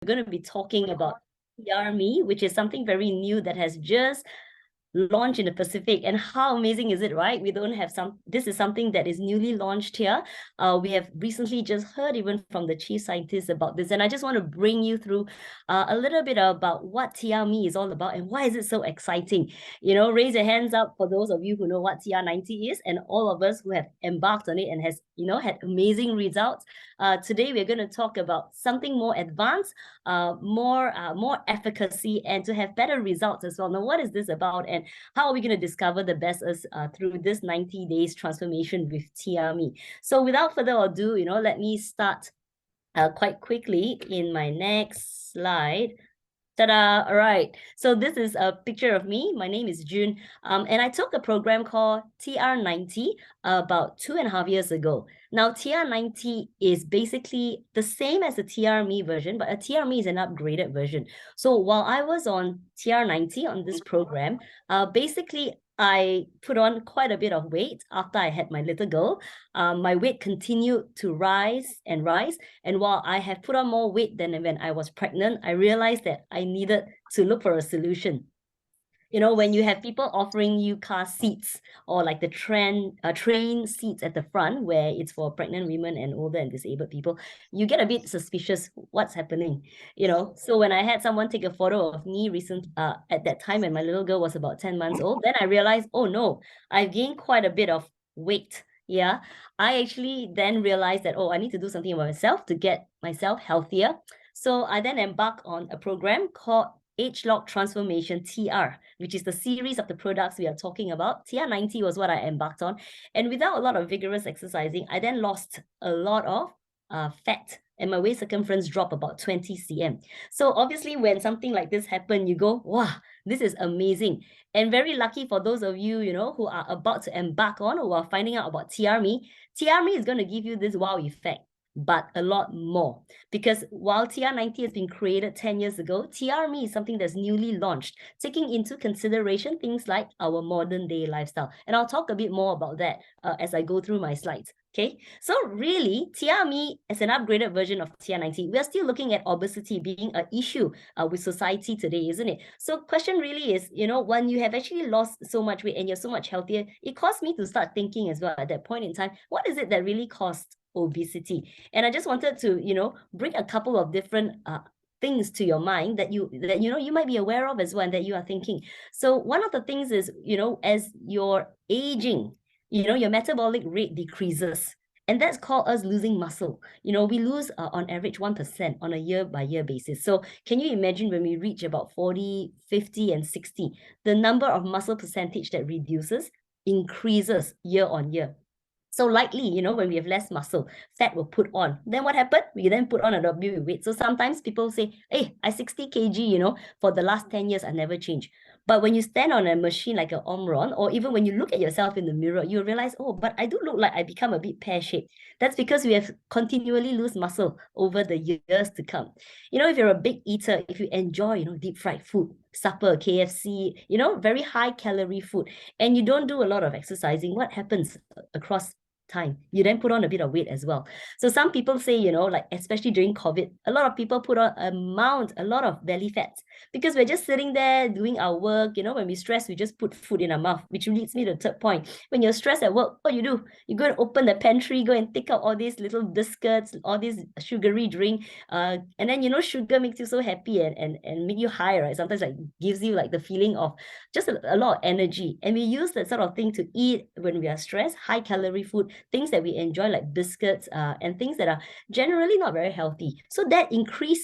going to be talking about TrMe, which is something very new that has just launched in the Pacific. And how amazing is it, right? We don't have this is something that is newly launched here. We have recently just heard even from the chief scientist about this. And I just want to bring you through a little bit about what TrMe is all about and why is it so exciting. Raise your hands up for those of you who know what TR90 is and all of us who have embarked on it and has, had amazing results. Today, we're going to talk about something more advanced, more efficacy, and to have better results as well. Now, what is this about, and how are we going to discover the best through this 90 days transformation with TrMe? So, without further ado, let me start quite quickly in my next slide. Ta-da! All right. So this is a picture of me. My name is Jun. And I took a program called TR90 about 2.5 years ago. Now, TR90 is basically the same as the TRMe version, but a TRMe is an upgraded version. So while I was on TR90 on this program, basically I put on quite a bit of weight after I had my little girl. My weight continued to rise and rise. And while I have put on more weight than when I was pregnant, I realized that I needed to look for a solution. When you have people offering you car seats or like the train seats at the front where it's for pregnant women and older and disabled people, you get a bit suspicious what's happening. So when I had someone take a photo of me at that time when my little girl was about 10 months old, then I realized, oh no, I've gained quite a bit of weight. Yeah, I actually then realized that, I need to do something about myself to get myself healthier. So I then embarked on a program called Age-Lock Transformation TR, which is the series of the products we are talking about. TR90 was what I embarked on. And without a lot of vigorous exercising, I then lost a lot of fat and my waist circumference dropped about 20 cm. So obviously when something like this happened, you go, wow, this is amazing. And very lucky for those of you, who are about to embark on or who are finding out about TRMe. TRMe is going to give you this wow effect, but a lot more. Because while TR90 has been created 10 years ago, TRMe is something that's newly launched, taking into consideration things like our modern day lifestyle. And I'll talk a bit more about that as I go through my slides. Okay, so really, TRMe is an upgraded version of TR90. We are still looking at obesity being an issue with society today, isn't it? So question really is, when you have actually lost so much weight and you're so much healthier, it caused me to start thinking as well at that point in time, what is it that really caused obesity? And I just wanted to, bring a couple of different things to your mind that you might be aware of as well and that you are thinking. So one of the things is, as you're aging, your metabolic rate decreases. And that's called us losing muscle. We lose on average 1% on a year-by-year basis. So can you imagine when we reach about 40, 50, and 60, the number of muscle percentage that reduces increases year on year. So likely, when we have less muscle, fat will put on. Then what happened? We then put on a W weight. So sometimes people say, hey, I 60 kg, for the last 10 years, I never changed. But when you stand on a machine like an Omron, or even when you look at yourself in the mirror, you realize, oh, but I do look like I become a bit pear-shaped. That's because we have continually lose muscle over the years to come. If you're a big eater, if you enjoy, deep fried food, supper, KFC, very high calorie food, and you don't do a lot of exercising, what happens across time? You then put on a bit of weight as well. So some people say, like especially during COVID, a lot of people put on a lot of belly fats because we're just sitting there doing our work. When we stress, we just put food in our mouth, which leads me to the third point. When you're stressed at work, what do? You go and open the pantry, go and take out all these little biscuits, all these sugary drink, and then sugar makes you so happy and make you high, right? Sometimes like gives you like the feeling of just a lot of energy, and we use that sort of thing to eat when we are stressed, high calorie food, things that we enjoy like biscuits and things that are generally not very healthy. So that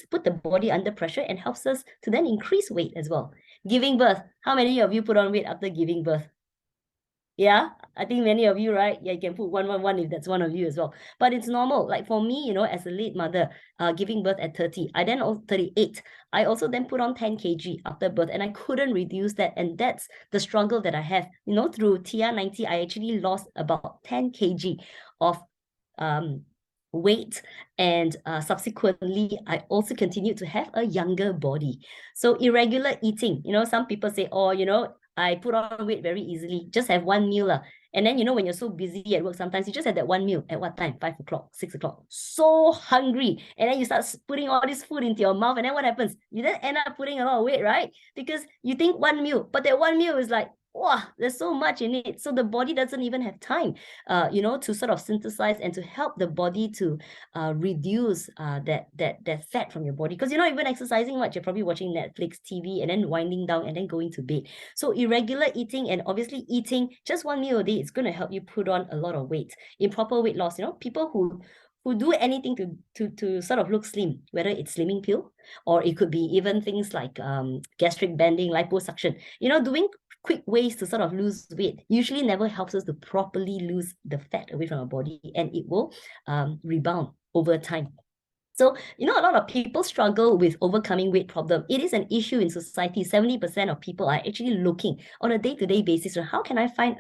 put the body under pressure and helps us to then increase weight as well. Giving birth. How many of you put on weight after giving birth? Yeah, I think many of you, right? Yeah, you can put 111 if that's one of you as well. But it's normal. Like for me, as a late mother, giving birth at 30, I then 38. I also then put on 10 kg after birth and I couldn't reduce that. And that's the struggle that I have. Through TR90, I actually lost about 10 kg of weight, and subsequently I also continued to have a younger body. So irregular eating, some people say, oh, I put on weight very easily, just have one meal And then, when you're so busy at work, sometimes you just have that one meal. At what time? 5 o'clock, 6 o'clock. So hungry. And then you start putting all this food into your mouth. And then what happens? You then end up putting a lot of weight, right? Because you think one meal, but that one meal is like, wow, there's so much in it. So the body doesn't even have time, to sort of synthesize and to help the body to reduce that fat from your body. Because you're not even exercising much. You're probably watching Netflix, TV, and then winding down and then going to bed. So irregular eating, and obviously eating just one meal a day, it's going to help you put on a lot of weight. Improper weight loss, people who do anything to sort of look slim, whether it's slimming pill, or it could be even things like gastric banding, liposuction, doing quick ways to sort of lose weight usually never helps us to properly lose the fat away from our body, and it will rebound over time. So, a lot of people struggle with overcoming weight problem. It is an issue in society. 70% of people are actually looking on a day-to-day basis on how can I find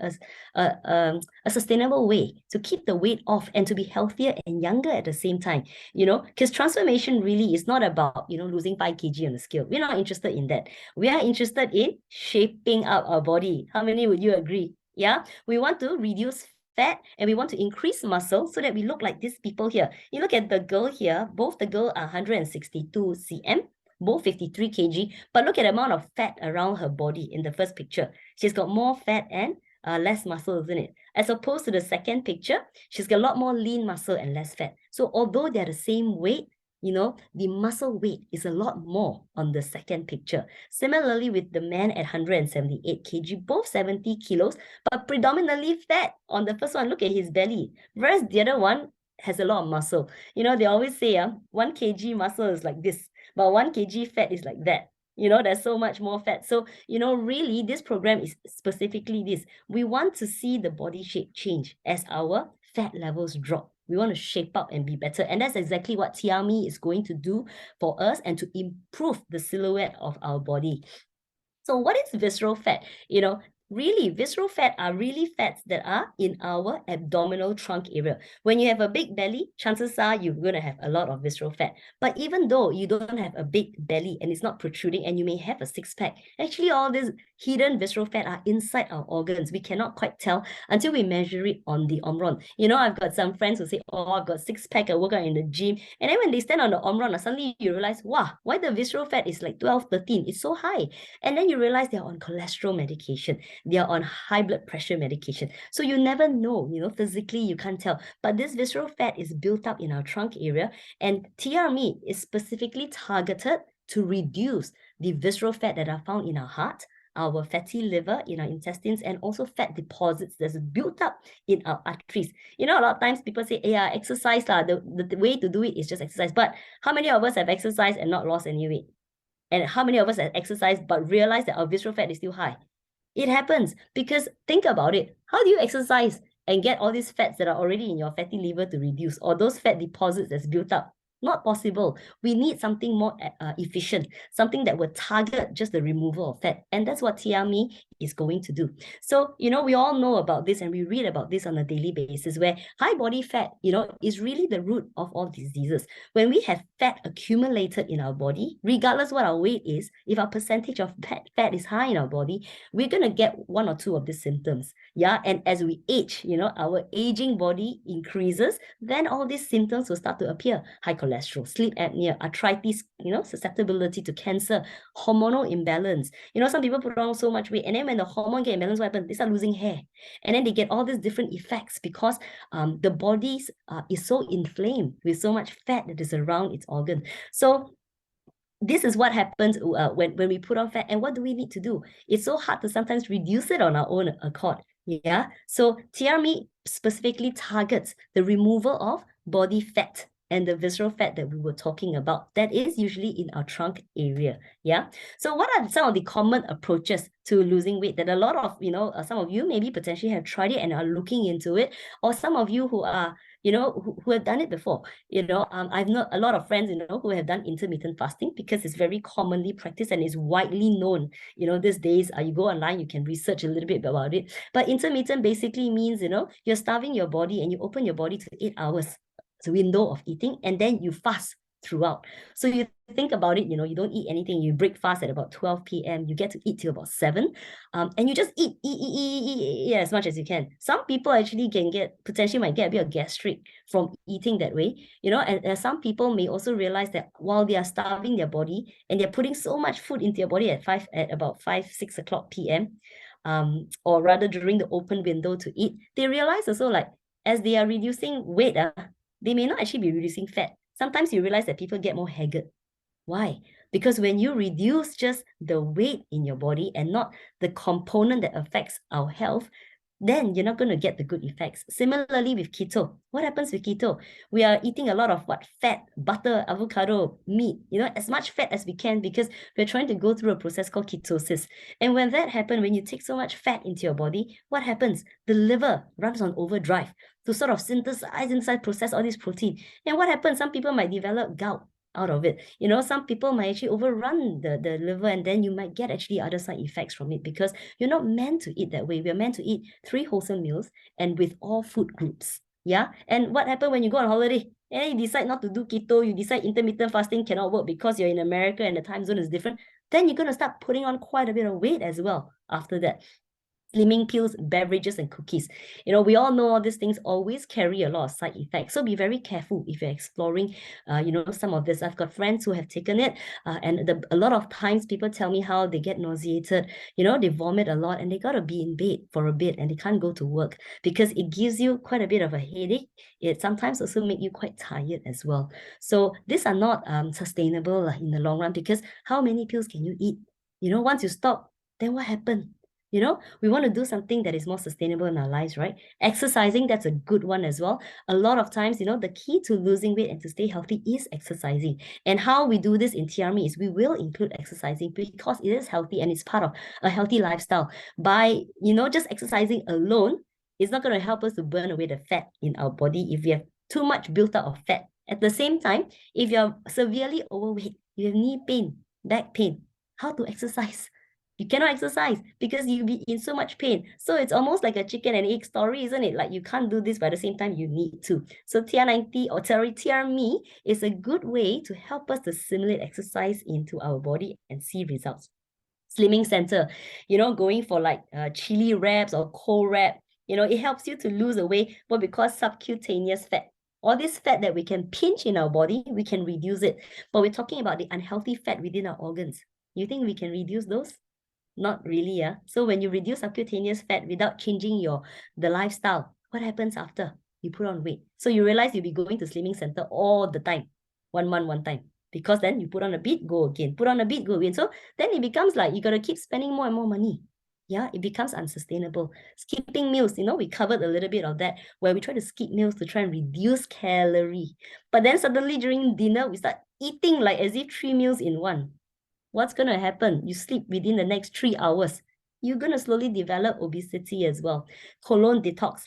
a sustainable way to keep the weight off and to be healthier and younger at the same time, because transformation really is not about, losing 5 kg on the scale. We're not interested in that. We are interested in shaping up our body. How many would you agree? Yeah, we want to reduce fat and we want to increase muscle so that we look like these people here. You look at the girl here, both the girl are 162 cm, both 53 kg, but look at the amount of fat around her body in the first picture. She's got more fat and less muscle, isn't it? As opposed to the second picture, she's got a lot more lean muscle and less fat. So although they're the same weight, the muscle weight is a lot more on the second picture. Similarly with the man at 178 kg, both 70 kilos, but predominantly fat on the first one. Look at his belly, whereas the other one has a lot of muscle. They always say 1 kg muscle is like this, but 1 kg fat is like that. There's so much more fat. So, really this program is specifically this. We want to see the body shape change as our fat levels drop. We want to shape up and be better. And that's exactly what TrMe is going to do for us and to improve the silhouette of our body. So what is visceral fat? Really, visceral fat are really fats that are in our abdominal trunk area. When you have a big belly, chances are you're going to have a lot of visceral fat. But even though you don't have a big belly and it's not protruding and you may have a six-pack, actually all these hidden visceral fat are inside our organs. We cannot quite tell until we measure it on the Omron. I've got some friends who say, oh, I've got six-pack, I work out in the gym. And then when they stand on the Omron, suddenly you realize, wow, why the visceral fat is like 12, 13? It's so high. And then you realize they're on cholesterol medication. They're on high blood pressure medication. So you never know, physically you can't tell. But this visceral fat is built up in our trunk area, and TrMe is specifically targeted to reduce the visceral fat that are found in our heart, our fatty liver, in our intestines, and also fat deposits that's built up in our arteries. A lot of times people say, yeah, exercise, the way to do it is just exercise. But how many of us have exercised and not lost any weight? And how many of us have exercised but realized that our visceral fat is still high? It happens because think about it. How do you exercise and get all these fats that are already in your fatty liver to reduce, or those fat deposits that's built up? Not possible. We need something more efficient, something that will target just the removal of fat. And that's what TrMe is going to do. So, we all know about this and we read about this on a daily basis, where high body fat, is really the root of all diseases. When we have fat accumulated in our body, regardless what our weight is, if our percentage of fat is high in our body, we're going to get one or two of these symptoms. Yeah. And as we age, our aging body increases, then all these symptoms will start to appear. High cholesterol, sleep apnea, arthritis, susceptibility to cancer, hormonal imbalance. Some people put on so much weight, and then when the hormone get imbalanced, what happens? They start losing hair. And then they get all these different effects because the body is so inflamed with so much fat that is around its organ. So this is what happens when we put on fat. And what do we need to do? It's so hard to sometimes reduce it on our own accord. Yeah. So TrMe specifically targets the removal of body fat and the visceral fat that we were talking about. That is usually in our trunk area. Yeah. So what are some of the common approaches to losing weight that a lot of, some of you maybe potentially have tried it and are looking into it, or some of you who are, who have done it before. I've known a lot of friends, who have done intermittent fasting because it's very commonly practiced and is widely known. These days, you go online, you can research a little bit about it. But intermittent basically means, you're starving your body and you open your body to 8 hours. It's a window of eating, and then you fast throughout. So you think about it, you don't eat anything, you break fast at about 12 p.m., you get to eat till about 7, and you just eat as much as you can. Some people actually potentially might get a bit of gastric from eating that way, and some people may also realize that while they are starving their body and they're putting so much food into your body at about 5-6 o'clock p.m., or rather during the open window to eat, they realize also, like, as they are reducing weight, they may not actually be reducing fat. Sometimes you realize that people get more haggard. Why? Because when you reduce just the weight in your body and not the component that affects our health, then you're not going to get the good effects. Similarly with keto, what happens with keto? We are eating a lot of fat, butter, avocado, meat, as much fat as we can, because we're trying to go through a process called ketosis. And when that happens, when you take so much fat into your body, what happens? The liver runs on overdrive to sort of synthesize, process all this protein. And what happens? Some people might develop gout out of it. Some people might actually overrun the liver, and then you might get actually other side effects from it, because you're not meant to eat that way. We're meant to eat 3 wholesome meals and with all food groups. Yeah. And what happens when you go on holiday? You decide not to do keto, you decide intermittent fasting cannot work because you're in America and the time zone is different, then you're going to start putting on quite a bit of weight as well after that. Slimming pills, beverages, and cookies. We all know all these things always carry a lot of side effects. So be very careful if you're exploring, some of this. I've got friends who have taken it, and a lot of times people tell me how they get nauseated, they vomit a lot, and they got to be in bed for a bit, and they can't go to work because it gives you quite a bit of a headache. It sometimes also make you quite tired as well. So these are not sustainable in the long run, because how many pills can you eat? Once you stop, then what happened? We want to do something that is more sustainable in our lives, right? Exercising, that's a good one as well. A lot of times, the key to losing weight and to stay healthy is exercising. And how we do this in TrMe is we will include exercising, because it is healthy and it's part of a healthy lifestyle. By, just exercising alone, it's not going to help us to burn away the fat in our body if we have too much built up of fat. At the same time, if you're severely overweight, you have knee pain, back pain, how to exercise? You cannot exercise because you'll be in so much pain. So it's almost like a chicken and egg story, isn't it? Like, you can't do this, but at the same time, you need to. So TrMe is a good way to help us to simulate exercise into our body and see results. Slimming Center, going for like chili wraps or cold wrap, it helps you to lose away what we call subcutaneous fat. All this fat that we can pinch in our body, we can reduce it. But we're talking about the unhealthy fat within our organs. You think we can reduce those? Not really, yeah. So when you reduce subcutaneous fat without changing the lifestyle, what happens after? You put on weight. So you realize you'll be going to Slimming Center all the time, 1 month, one time. Because then you put on a bit, go again. Put on a bit, go again. So then it becomes like you got to keep spending more and more money. Yeah, it becomes unsustainable. Skipping meals, we covered a little bit of that, where we try to skip meals to try and reduce calorie. But then suddenly during dinner, we start eating like as if 3 meals in one. What's going to happen? You sleep within the next 3 hours. You're going to slowly develop obesity as well. Colon detox.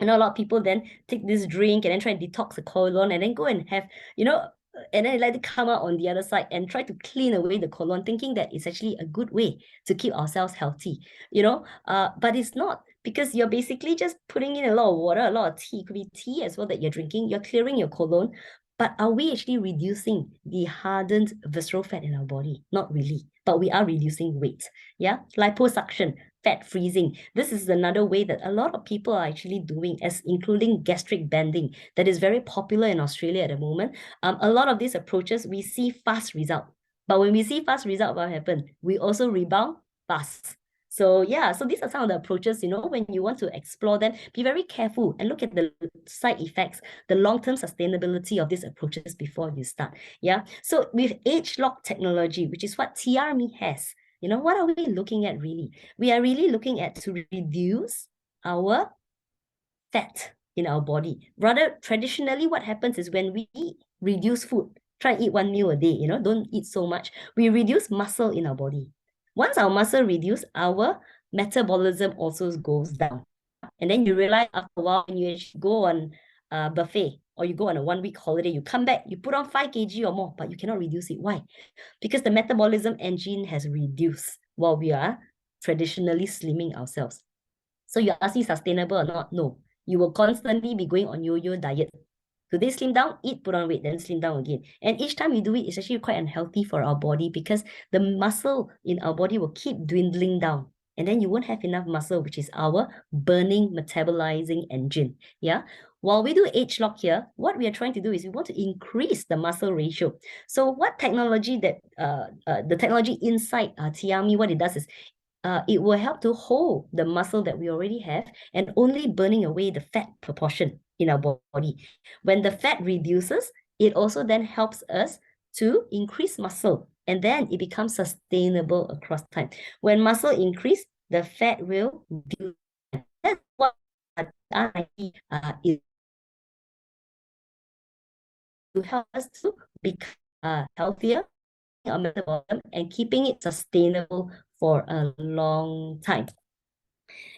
A lot of people then take this drink and then try and detox the colon and then go and have, and then let it come out on the other side and try to clean away the colon, thinking that it's actually a good way to keep ourselves healthy, but it's not, because you're basically just putting in a lot of water, a lot of tea. It could be tea as well that you're drinking. You're clearing your colon. But are we actually reducing the hardened visceral fat in our body? Not really, but we are reducing weight. Yeah, liposuction, fat freezing. This is another way that a lot of people are actually doing, as including gastric banding, that is very popular in Australia at the moment. A lot of these approaches, we see fast result. But when we see fast result, what happens? We also rebound fast. So yeah, so these are some of the approaches, when you want to explore them, be very careful and look at the side effects, the long-term sustainability of these approaches before you start. Yeah. So with age-lock technology, which is what TrMe has, what are we looking at really? We are really looking at to reduce our fat in our body. Rather, traditionally, what happens is when we reduce food, try and eat 1 meal a day, don't eat so much, we reduce muscle in our body. Once our muscle reduce, our metabolism also goes down. And then you realize after a while, when you go on a buffet or you go on a 1-week holiday, you come back, you put on 5 kg or more, but you cannot reduce it. Why? Because the metabolism engine has reduced while we are traditionally slimming ourselves. So you're asking sustainable or not? No. You will constantly be going on yo-yo diet Today slim down, eat, put on weight, then slim down again. And each time we do it, it's actually quite unhealthy for our body because the muscle in our body will keep dwindling down. And then you won't have enough muscle, which is our burning, metabolizing engine. Yeah. While we do age lock here, what we are trying to do is we want to increase the muscle ratio. So what technology that, the technology inside TrMe, what it does is it will help to hold the muscle that we already have and only burning away the fat proportion in our body. When the fat reduces, it also then helps us to increase muscle, and then it becomes sustainable across time. When muscle increase, the fat will reduce. That's what is to help us to become healthier our metabolism and keeping it sustainable for a long time.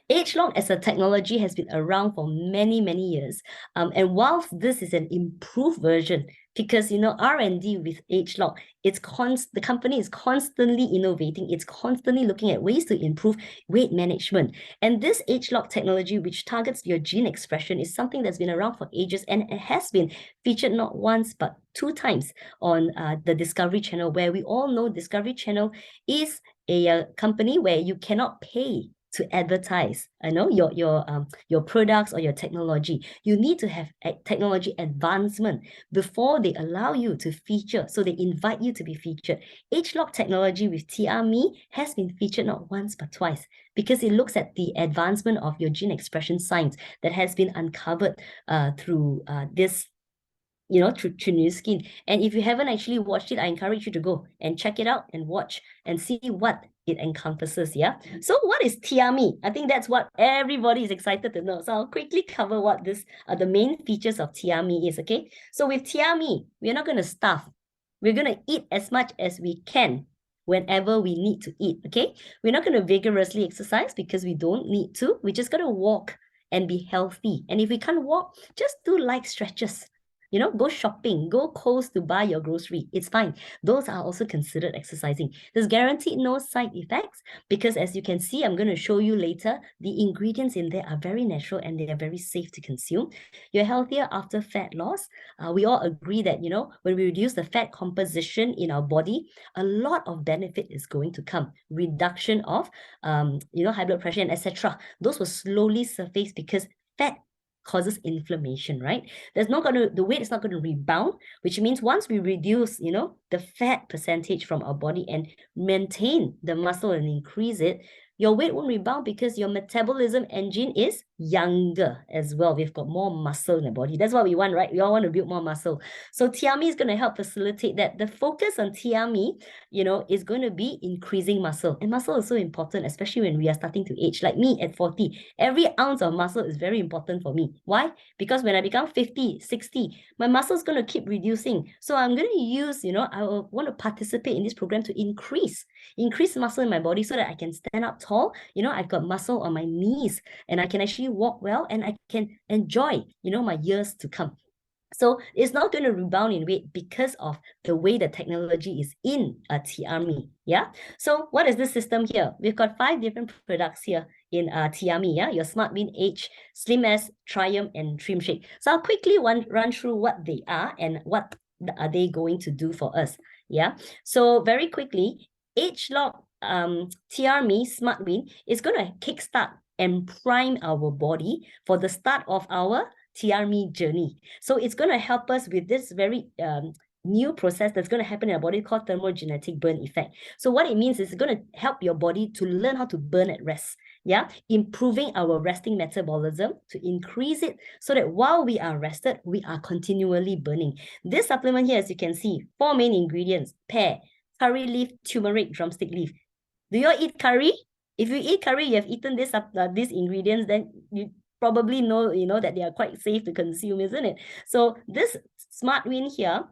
Agelong as a technology has been around for many, many years. And whilst this is an improved version, because R&D with Agelong, the company is constantly innovating, it's constantly looking at ways to improve weight management. And this Agelong technology, which targets your gene expression, is something that's been around for ages, and it has been featured not once but 2 times on the Discovery Channel, where we all know Discovery Channel is a company where you cannot pay to advertise, your products or your technology. You need to have a technology advancement before they allow you to feature. So they invite you to be featured. Age-lock technology with TrMe has been featured not once but twice because it looks at the advancement of your gene expression science that has been uncovered through this through TrMe Skin. And if you haven't actually watched it, I encourage you to go and check it out and watch and see what it encompasses. Yeah. So what is TrMe? I think that's what everybody is excited to know. So I'll quickly cover what this the main features of TrMe is. Okay. So with TrMe, we're not going to starve. We're going to eat as much as we can whenever we need to eat. Okay. We're not going to vigorously exercise because we don't need to. We're just going to walk and be healthy. And if we can't walk, just do light stretches. Go shopping, go Coles to buy your grocery. It's fine. Those are also considered exercising. There's guaranteed no side effects because, as you can see, I'm going to show you later, the ingredients in there are very natural and they are very safe to consume. You're healthier after fat loss. We all agree that, when we reduce the fat composition in our body, a lot of benefit is going to come. Reduction of, high blood pressure and etc. Those will slowly surface because fat causes inflammation, right? The weight is not going to rebound, which means once we reduce, the fat percentage from our body and maintain the muscle and increase it, your weight won't rebound because your metabolism engine is younger as well. We've got more muscle in the body. That's what we want, right? We all want to build more muscle. So TrMe is going to help facilitate that. The focus on TrMe, is going to be increasing muscle. And muscle is so important, especially when we are starting to age. Like me at 40, every ounce of muscle is very important for me. Why? Because when I become 50, 60, my muscle is going to keep reducing. So I'm going to use, I want to participate in this program to increase muscle in my body so that I can stand up tall. I've got muscle on my knees and I can actually walk well and I can enjoy, my years to come. So it's not going to rebound in weight because of the way the technology is in TrMe. Yeah. So what is this system here? We've got 5 different products here in TrMe. Yeah. Your Smart Win Age, Slim S, Triumph, and Trim Shake. So I'll quickly run through what they are and what are they going to do for us. Yeah. So very quickly, Age Lock TrMe Smart Win is going to kickstart and prime our body for the start of our TrMe journey. So it's going to help us with this very new process that's going to happen in our body called thermogenetic burn effect. So what it means is it's going to help your body to learn how to burn at rest. Yeah, improving our resting metabolism to increase it so that while we are rested, we are continually burning. This supplement here, as you can see, 4 main ingredients: pear, curry leaf, turmeric, drumstick leaf. Do you all eat curry? If you eat curry, you have eaten these ingredients, then you probably know, that they are quite safe to consume, isn't it? So this Smart Win here,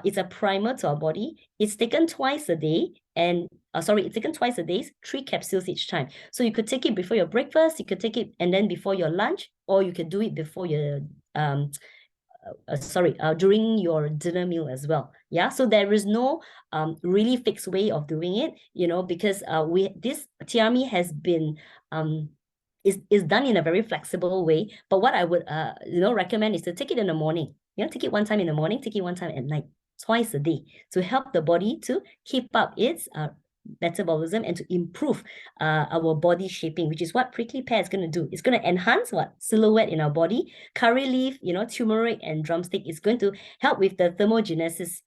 it's a primer to our body. It's taken twice a day and, it's taken twice a day, 3 capsules each time. So you could take it before your breakfast, you could take it and then before your lunch, or you could do it before your, during your dinner meal as well. Yeah, so there is no really fixed way of doing it, because this TrMe has been is done in a very flexible way. But what I would recommend is to take it in the morning. take it one time in the morning, take it one time at night, twice a day, to help the body to keep up its metabolism and to improve our body shaping, which is what prickly pear is going to do. It's going to enhance what? Silhouette in our body. Curry leaf, turmeric and drumstick is going to help with the thermogenesis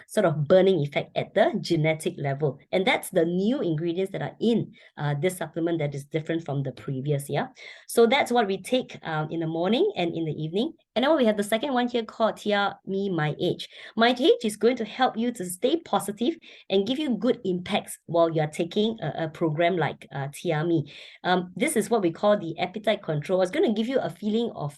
sort of burning effect at the genetic level. And that's the new ingredients that are in this supplement that is different from the previous, yeah? So that's what we take in the morning and in the evening. And now we have the second one here called TrMe My Age. My Age is going to help you to stay positive and give you good impacts while you're taking a program like TrMe. This is what we call the appetite control. It's going to give you a feeling of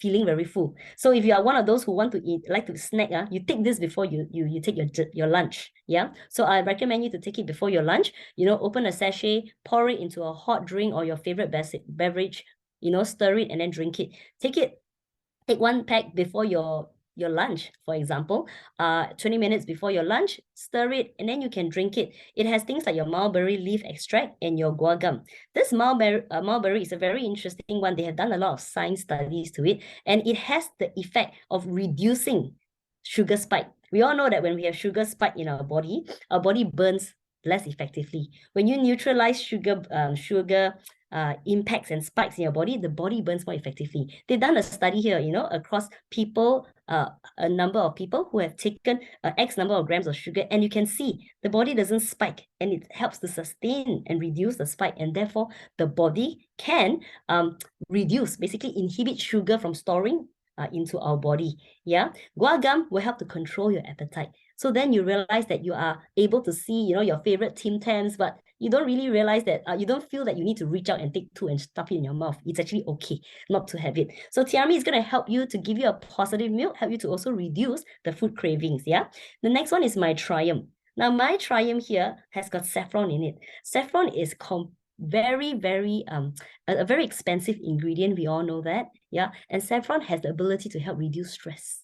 feeling very full. So if you are one of those who want to eat, like to snack, you take this before you take your lunch. Yeah. So I recommend you to take it before your lunch. Open a sachet, pour it into a hot drink or your favorite beverage, stir it and then drink it. Take one pack before your lunch, for example, 20 minutes before your lunch, stir it, and then you can drink it. It has things like your mulberry leaf extract and your guar gum. This mulberry is a very interesting one. They have done a lot of science studies to it, and it has the effect of reducing sugar spike. We all know that when we have sugar spike in our body burns less effectively. When you neutralize sugar impacts and spikes in your body, the body burns more effectively. They've done a study here, across people, a number of people who have taken X number of grams of sugar, and you can see the body doesn't spike, and it helps to sustain and reduce the spike, and therefore the body can reduce, basically inhibit sugar from storing into our body. Yeah, guar gum will help to control your appetite. So then you realize that you are able to see, your favorite Tim Tams, but you don't really realize that you don't feel that you need to reach out and take two and stuff it in your mouth. It's actually okay not to have it. So TrMe is going to help you to give you a positive meal, help you to also reduce the food cravings. Yeah. The next one is my Triumph. Now my Triumph here has got saffron in it. Saffron is very, very a very expensive ingredient. We all know that. Yeah. And saffron has the ability to help reduce stress.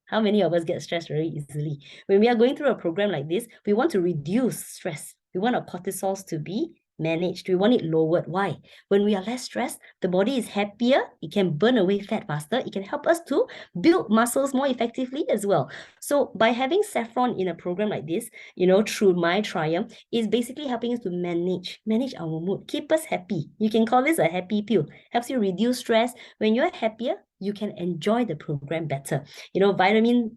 How many of us get stressed very easily? When we are going through a program like this, we want to reduce stress. We want our cortisols to be managed. We want it lowered. Why? When we are less stressed, the body is happier. It can burn away fat faster. It can help us to build muscles more effectively as well. So by having saffron in a program like this, through my Triumph, is basically helping us to manage our mood, keep us happy. You can call this a happy pill. Helps you reduce stress. When you're happier, you can enjoy the program better. Vitamin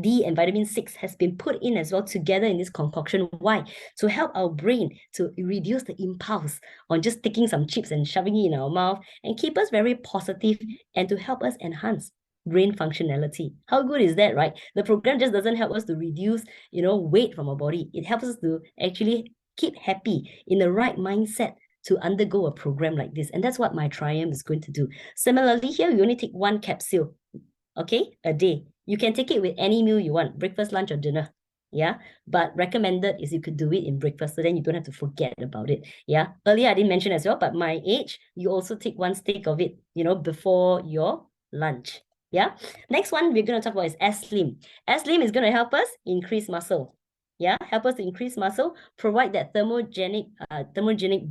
D and vitamin 6 has been put in as well together in this concoction. Why? To help our brain to reduce the impulse on just taking some chips and shoving it in our mouth, and keep us very positive, and to help us enhance brain functionality. How good is that, right? The program just doesn't help us to reduce, weight from our body. It helps us to actually keep happy, in the right mindset to undergo a program like this. And that's what my Triumph is going to do. Similarly, here we only take one capsule, okay, a day. You can take it with any meal you want, breakfast, lunch, or dinner. Yeah, but recommended is you could do it in breakfast, so then you don't have to forget about it. Yeah, earlier I didn't mention as well, but my age, you also take one stick of it, before your lunch. Yeah, next one we're going to talk about is S-Slim. S-Slim is going to help us increase muscle. Yeah, help us to increase muscle, provide that thermogenic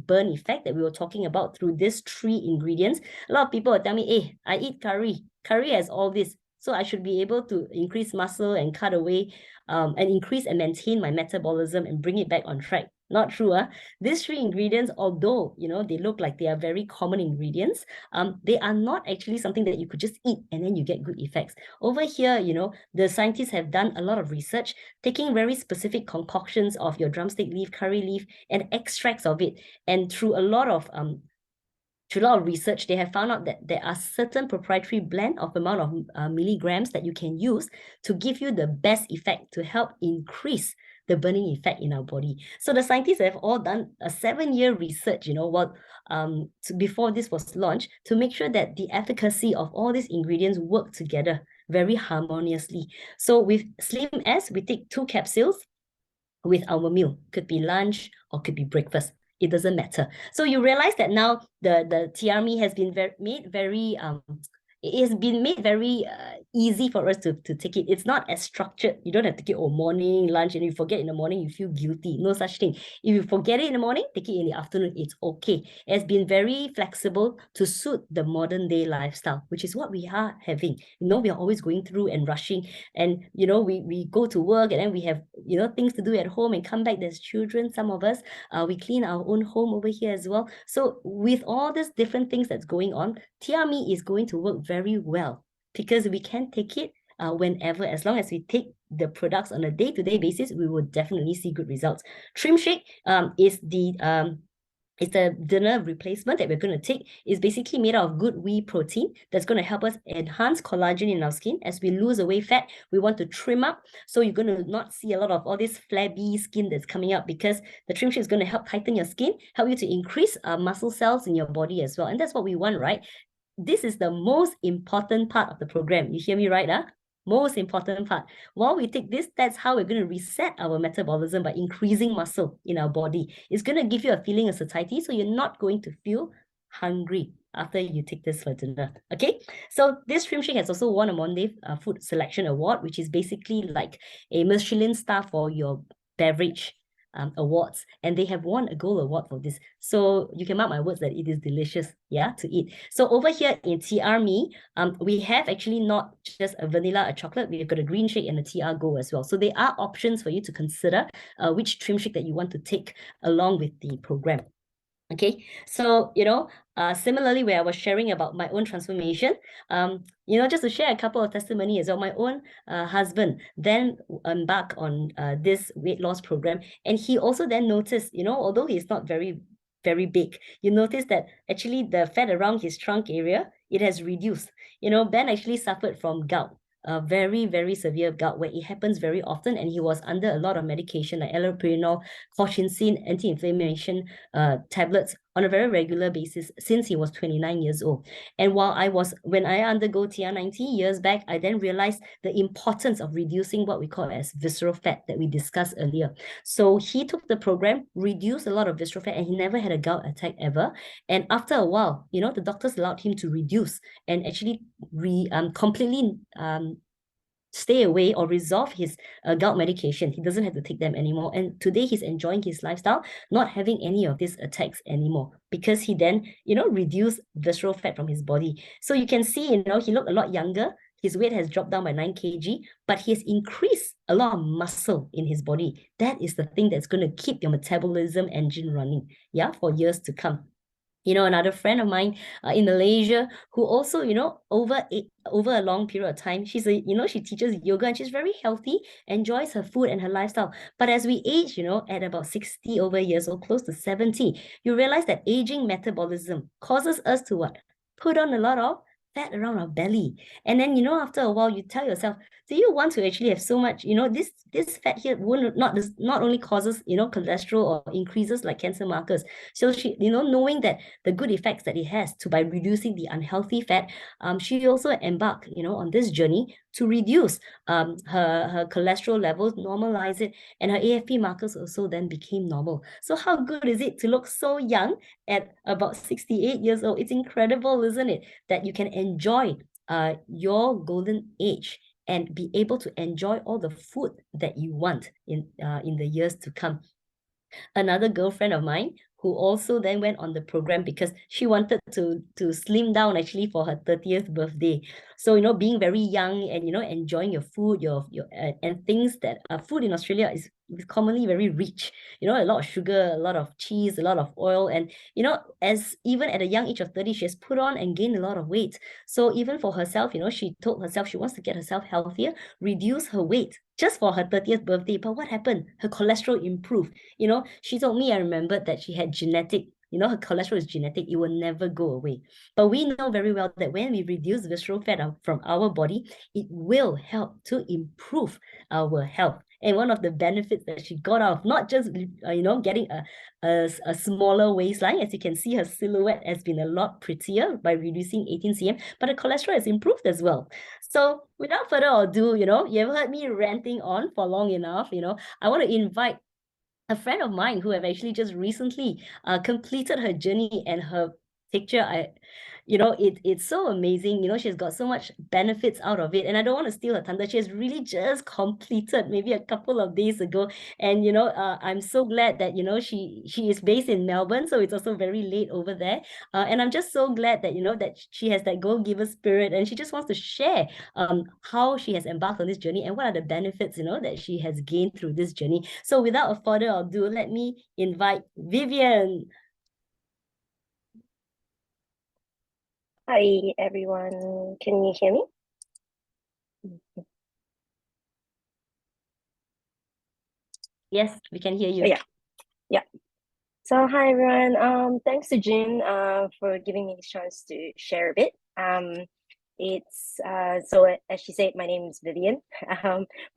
burn effect that we were talking about through these 3 ingredients. A lot of people will tell me, hey, I eat curry. Curry has all this, so I should be able to increase muscle and cut away and increase and maintain my metabolism and bring it back on track. Not true. These 3 ingredients, although they look like they are very common ingredients, they are not actually something that you could just eat and then you get good effects. Over here, the scientists have done a lot of research, taking very specific concoctions of your drumstick leaf, curry leaf, and extracts of it. And through a lot of research, they have found out that there are certain proprietary blend of amount of milligrams that you can use to give you the best effect to help increase the burning effect in our body. So the scientists have all done a 7-year research, before this was launched, to make sure that the efficacy of all these ingredients work together very harmoniously. So with Slim S, we take 2 capsules with our meal. Could be lunch or could be breakfast. It doesn't matter. So you realize that now the TrMe has been made very it has been made very easy for us to take it. It's not as structured. You don't have to take it all morning, lunch, and if you forget in the morning, you feel guilty. No such thing. If you forget it in the morning, take it in the afternoon. It's okay. It has been very flexible to suit the modern day lifestyle, which is what we are having. We are always going through and rushing, and we go to work, and then we have things to do at home and come back. There's children, some of us, we clean our own home over here as well. So with all these different things that's going on, TrMe is going to work very well because we can take it whenever, as long as we take the products on a day-to-day basis, we will definitely see good results. TrMe is it's a dinner replacement that we're going to take. It's basically made out of good whey protein that's going to help us enhance collagen in our skin. As we lose away fat, we want to trim up. So you're going to not see a lot of all this flabby skin that's coming up, because the trim sheet is going to help tighten your skin, help you to increase muscle cells in your body as well. And that's what we want, right? This is the most important part of the program. You hear me right? Most important part. While we take this, that's how we're going to reset our metabolism by increasing muscle in our body. It's going to give you a feeling of satiety, so you're not going to feel hungry after you take this for dinner. Okay, so this shrimp shake has also won a Monday Food Selection Award, which is basically like a Michelin star for your beverage awards, and they have won a gold award for this. So you can mark my words that it is delicious, to eat. So over here in TrMe, we have actually not just a vanilla, a chocolate, we've got a green shake and a TR Go as well. So there are options for you to consider which trim shake that you want to take along with the program. Okay, so similarly, where I was sharing about my own transformation, just to share a couple of testimony as well. My own husband then embarked on this weight loss program, and he also then noticed, although he's not very big, you notice that actually the fat around his trunk area, it has reduced. Ben actually suffered from gout, a very, very severe gout, where it happens very often, and he was under a lot of medication like allopurinol, colchicine, anti-inflammation tablets on a very regular basis since he was 29 years old. And when I undergo TR90 years back, I then realized the importance of reducing what we call as visceral fat that we discussed earlier. So he took the program, reduced a lot of visceral fat, and he never had a gout attack ever. And after a while, the doctors allowed him to reduce and actually completely stay away or resolve his gout medication. He doesn't have to take them anymore. And today he's enjoying his lifestyle, not having any of these attacks anymore, because he then, reduced visceral fat from his body. So you can see, he looked a lot younger. His weight has dropped down by 9 kg, but he has increased a lot of muscle in his body. That is the thing that's going to keep your metabolism engine running, for years to come. Another friend of mine in Malaysia, who also, over a long period of time, she teaches yoga, and she's very healthy, enjoys her food and her lifestyle. But as we age, at about 60 over years old, close to 70, you realize that aging metabolism causes us to what? Put on a lot of fat around our belly. And then, after a while, you tell yourself, do you want to actually have so much, this fat here not only causes, cholesterol or increases like cancer markers. So she, knowing that the good effects that it has by reducing the unhealthy fat, she also embarked, on this journey to reduce her cholesterol levels, normalize it, and her AFP markers also then became normal. So how good is it to look so young at about 68 years old? It's incredible, isn't it, that you can enjoy your golden age and be able to enjoy all the food that you want in the years to come. Another girlfriend of mine who also then went on the program because she wanted to slim down actually for her 30th birthday. So, being very young and, enjoying your food, and things that food in Australia is commonly very rich, a lot of sugar, a lot of cheese, a lot of oil. And, as even at a young age of 30, she has put on and gained a lot of weight. So even for herself, she told herself she wants to get herself healthier, reduce her weight just for her 30th birthday. But what happened? Her cholesterol improved. She told me, I remembered that she had genetic, her cholesterol is genetic. It will never go away. But we know very well that when we reduce visceral fat from our body, it will help to improve our health. And one of the benefits that she got out of not just, getting a smaller waistline, as you can see, her silhouette has been a lot prettier by reducing 18 cm, but her cholesterol has improved as well. So without further ado, you have heard me ranting on for long enough. I want to invite a friend of mine who have actually just recently completed her journey, and her picture, it's so amazing. She's got so much benefits out of it, and I don't want to steal her thunder. She has really just completed maybe a couple of days ago, and I'm so glad that she is based in Melbourne, so it's also very late over there. And I'm just so glad that that she has that go-giver spirit, and she just wants to share how she has embarked on this journey and what are the benefits that she has gained through this journey. So without further ado, let me invite Vivian. Hi everyone, can you hear me? Yes, we can hear you. Oh, yeah. So hi everyone. Thanks to Jun for giving me the chance to share a bit. It's so as she said, my name is Vivian.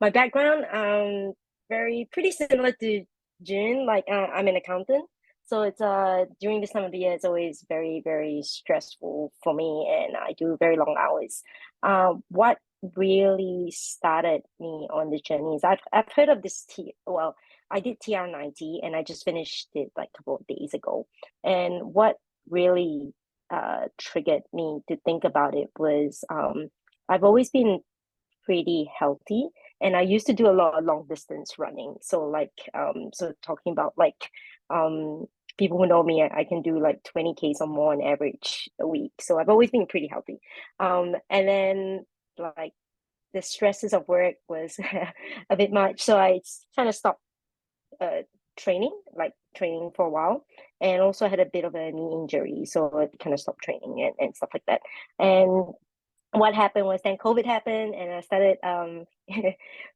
My background very pretty similar to Jun. Like I'm an accountant, so it's during this time of the year, it's always very stressful for me, and I do very long hours. What really started me on the journey is I've heard of this well, I did TR90 and I just finished it like a couple of days ago. And what really triggered me to think about it was I've always been pretty healthy and I used to do a lot of long distance running. So like so talking about like people who know me, I can do like 20 Ks or more on average a week. So I've always been pretty healthy. And then like the stresses of work was a bit much. So I kind of stopped uh, training for a while, and also had a bit of a knee injury, so I kind of stopped training and stuff like that. And what happened was then COVID happened, and I started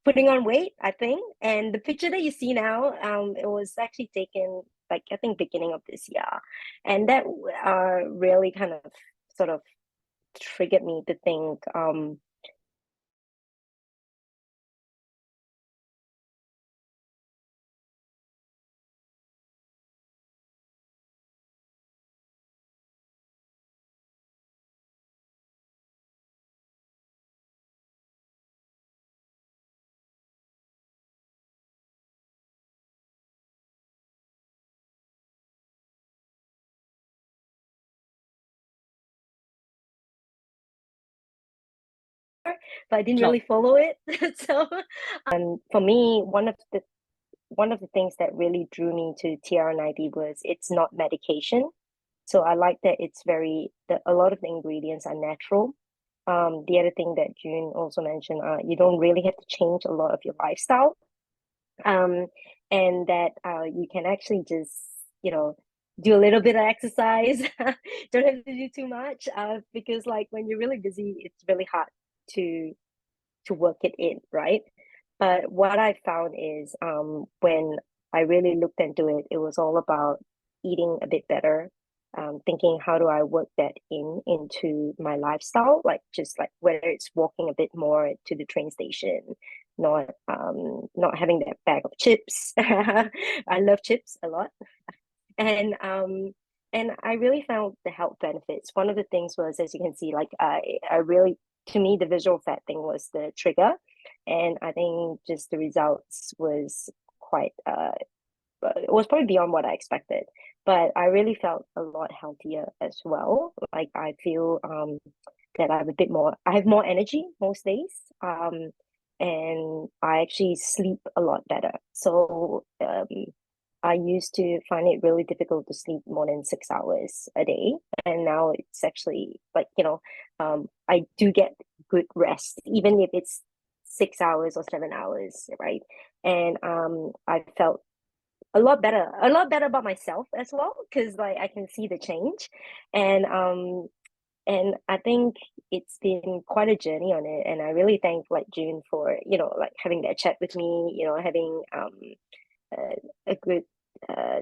putting on weight, I think. And the picture that you see now, it was actually taken like I think beginning of this year, and that really kind of sort of triggered me to think but I didn't Sure. really follow it. So for me, one of the things that really drew me to TR90 was it's not medication. So I like that it's a lot of the ingredients are natural. The other thing that June also mentioned, you don't really have to change a lot of your lifestyle. Um, and that you can actually just, you know, do a little bit of exercise. Don't have to do too much. Because like when you're really busy, it's really hard to work it in, right? But what I found is when I really looked into it, it was all about eating a bit better, thinking how do I work that into my lifestyle, like just like whether it's walking a bit more to the train station, not having that bag of chips. I love chips a lot. And and I really found the health benefits. One of the things was, as you can see, like I really, to me, the visual fat thing was the trigger, and I think just the results was quite it was probably beyond what I expected. But I really felt a lot healthier as well. Like I feel that I have more energy most days. And I actually sleep a lot better. So I used to find it really difficult to sleep more than 6 hours a day. And now it's actually like, I do get good rest, even if it's 6 hours or 7 hours, right? And I felt a lot better about myself as well, because like I can see the change. And I think it's been quite a journey on it. And I really thank like June for, like having that chat with me, having a good uh,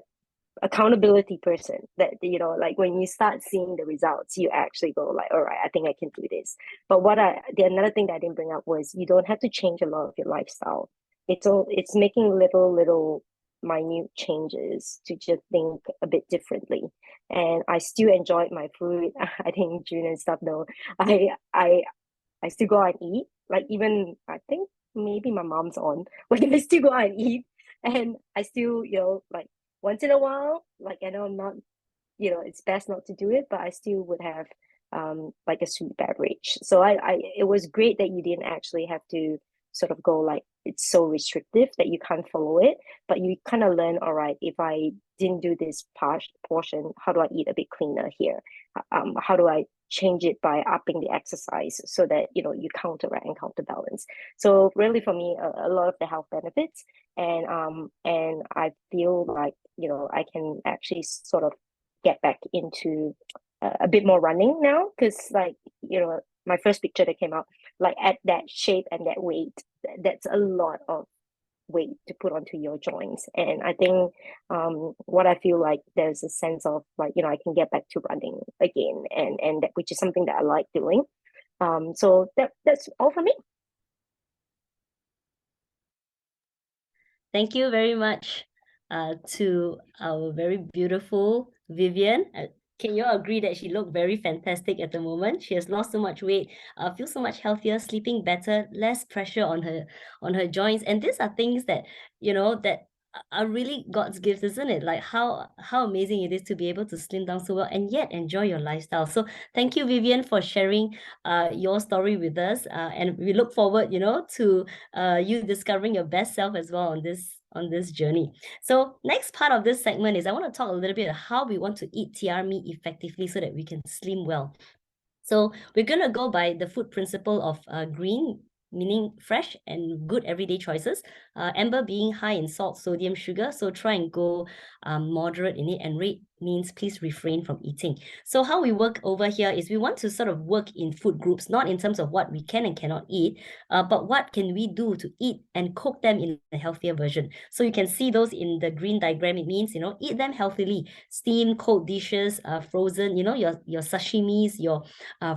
accountability person that like when you start seeing the results you actually go like, all right, I think I can do this. But the another thing that I didn't bring up was you don't have to change a lot of your lifestyle. It's making little minute changes to just think a bit differently. And I still enjoyed my food. I think June and stuff know I still go out and eat. Like even I think maybe my mom's on, like I still go out and eat, and I still like once in a while, like I know I'm not it's best not to do it, but I still would have like a sweet beverage. So it was great that you didn't actually have to sort of go like it's so restrictive that you can't follow it, but you kind of learn, all right, if I didn't do this portion, how do I eat a bit cleaner here? How do I change it by upping the exercise so that you counteract and counterbalance? So really for me, a lot of the health benefits, and I feel like I can actually sort of get back into a bit more running now, because like my first picture that came out, like at that shape and that weight, that's a lot of weight to put onto your joints. And I think what I feel like there's a sense of like I can get back to running again, and that, which is something that I like doing. So that's all for me. Thank you very much to our very beautiful Vivian. Can you all agree that she looked very fantastic at the moment? She has lost so much weight, feels so much healthier, sleeping better, less pressure on her joints. And these are things that, that are really God's gifts, isn't it? Like how amazing it is to be able to slim down so well and yet enjoy your lifestyle. So thank you, Vivian, for sharing your story with us. And we look forward, to you discovering your best self as well on this journey. So next part of this segment is I want to talk a little bit about how we want to eat TrMe effectively so that we can slim well. So we're going to go by the food principle of green, meaning fresh and good everyday choices. Amber being high in salt, sodium, sugar. So try and go moderate in it, and red means please refrain from eating. So how we work over here is we want to sort of work in food groups, not in terms of what we can and cannot eat, but what can we do to eat and cook them in a healthier version. So you can see those in the green diagram. It means, eat them healthily. Steam, cold dishes, frozen, your sashimis, your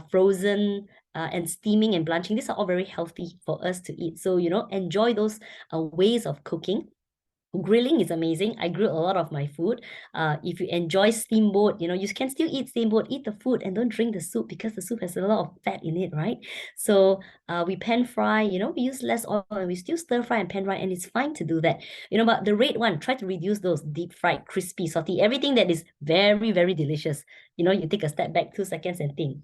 frozen and steaming and blanching. These are all very healthy for us to eat. So, enjoy those ways of cooking. Grilling is amazing. I grill a lot of my food. If you enjoy steamboat, you can still eat steamboat, eat the food and don't drink the soup because the soup has a lot of fat in it, right? So we pan fry, we use less oil and we still stir fry and pan fry, and it's fine to do that. But the red one, try to reduce those deep fried, crispy, salty, everything that is very, very delicious. You take a step back 2 seconds and think,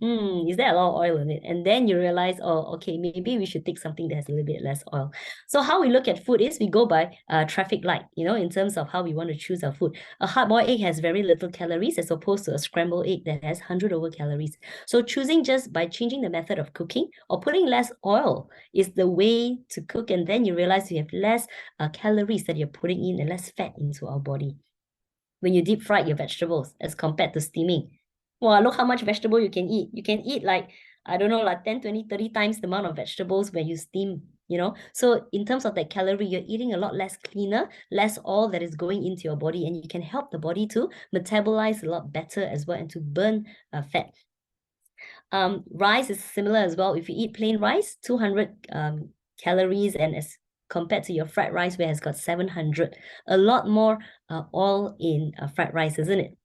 is there a lot of oil in it? And then you realize, oh, okay, maybe we should take something that has a little bit less oil. So how we look at food is we go by traffic light, in terms of how we want to choose our food. A hard-boiled egg has very little calories as opposed to a scrambled egg that has 100 over calories. So choosing just by changing the method of cooking or putting less oil is the way to cook, and then you realize you have less calories that you're putting in and less fat into our body. When you deep fry your vegetables as compared to steaming, wow, look how much vegetable you can eat. You can eat like, I don't know, like 10, 20, 30 times the amount of vegetables when you steam, So in terms of that calorie, you're eating a lot less cleaner, less oil that is going into your body, and you can help the body to metabolize a lot better as well and to burn fat. Rice is similar as well. If you eat plain rice, 200 calories, and as compared to your fried rice where it's got 700, a lot more oil in fried rice, isn't it?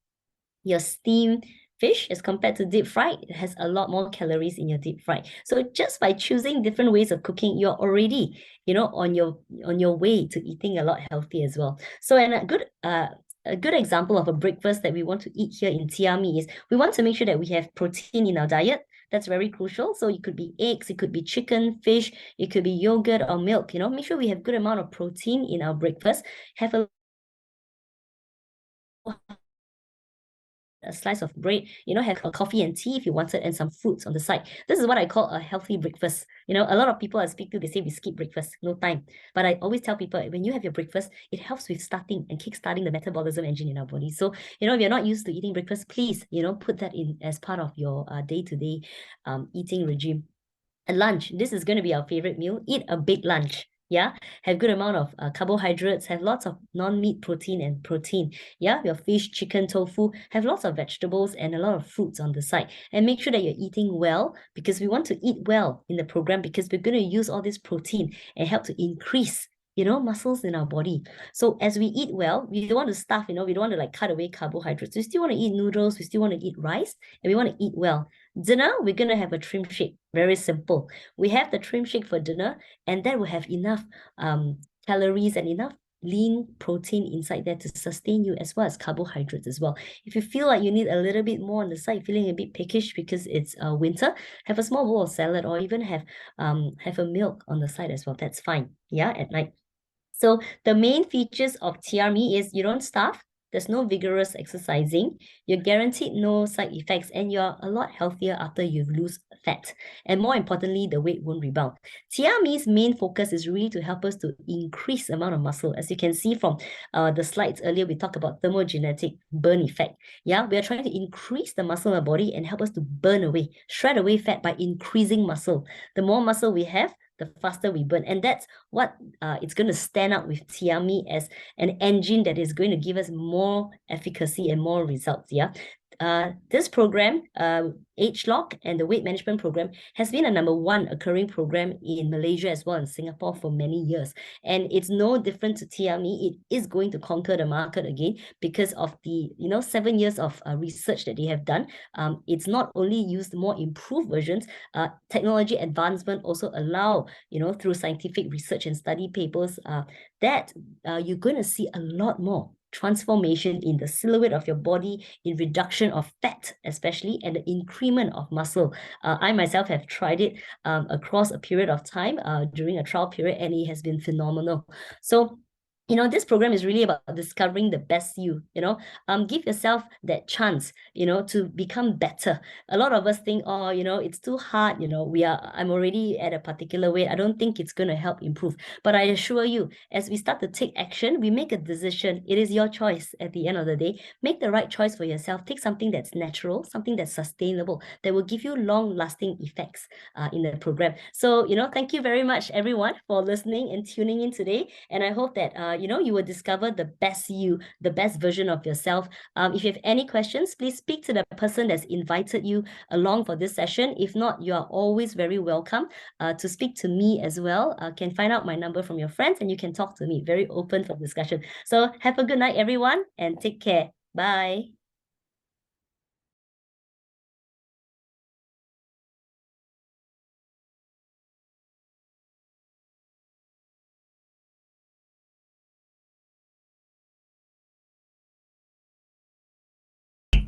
Your steamed fish as compared to deep fried, it has a lot more calories in your deep fried. So just by choosing different ways of cooking, you're already, on your way to eating a lot healthy as well. So a good example of a breakfast that we want to eat here in TrMe is we want to make sure that we have protein in our diet. That's very crucial. So it could be eggs, it could be chicken, fish, it could be yogurt or milk. Make sure we have good amount of protein in our breakfast. Have a slice of bread, have a coffee and tea if you wanted, and some fruits on the side. This is what I call a healthy breakfast. A lot of people I speak to, they say we skip breakfast, no time. But I always tell people, when you have your breakfast, it helps with starting and kickstarting the metabolism engine in our body. So, if you're not used to eating breakfast, please, put that in as part of your day-to-day eating regime. A lunch, this is going to be our favorite meal. Eat a big lunch. Yeah, have good amount of carbohydrates, have lots of non-meat protein and protein. Yeah, your fish, chicken, tofu, have lots of vegetables and a lot of fruits on the side. And make sure that you're eating well, because we want to eat well in the program, because we're going to use all this protein and help to increase muscles in our body. So as we eat well, we don't want to stuff, we don't want to like cut away carbohydrates. We still want to eat noodles, we still want to eat rice, and we want to eat well. Dinner, we're going to have a trim shake. Very simple. We have the trim shake for dinner, and that will have enough calories and enough lean protein inside there to sustain you, as well as carbohydrates as well. If you feel like you need a little bit more on the side, feeling a bit peckish because it's winter, have a small bowl of salad, or even have a milk on the side as well. That's fine. Yeah, at night. So the main features of TrMe is you don't starve, there's no vigorous exercising, you're guaranteed no side effects, and you're a lot healthier after you lose fat. And more importantly, the weight won't rebound. TrMe's main focus is really to help us to increase the amount of muscle. As you can see from the slides earlier, we talked about thermogenetic burn effect. Yeah, we are trying to increase the muscle in our body and help us to burn away, shred away fat by increasing muscle. The more muscle we have, the faster we burn. And that's what it's going to stand out with TrMe as an engine that is going to give us more efficacy and more results. Yeah. This program, Age Lock and the weight management program, has been a #1 occurring program in Malaysia as well, in Singapore for many years. And it's no different to TrMe. It is going to conquer the market again because of the 7 years of research that they have done. It's not only used more improved versions, technology advancement also allow, through scientific research and study papers, that you're going to see a lot more transformation in the silhouette of your body, in reduction of fat especially, and the increment of muscle. I myself have tried it across a period of time during a trial period, and it has been phenomenal. So this program is really about discovering the best you, give yourself that chance, to become better. A lot of us think, oh, it's too hard, I'm already at a particular weight. I don't think it's going to help improve. But I assure you, as we start to take action, we make a decision. It is your choice at the end of the day. Make the right choice for yourself. Take something that's natural, something that's sustainable, that will give you long-lasting effects in the program. So, thank you very much, everyone, for listening and tuning in today. And I hope that, you will discover the best you, the best version of yourself. If you have any questions, please speak to the person that's invited you along for this session. If not, you are always very welcome to speak to me as well. Can find out my number from your friends, and you can talk to me. Very open for discussion. So have a good night, everyone, and take care. Bye.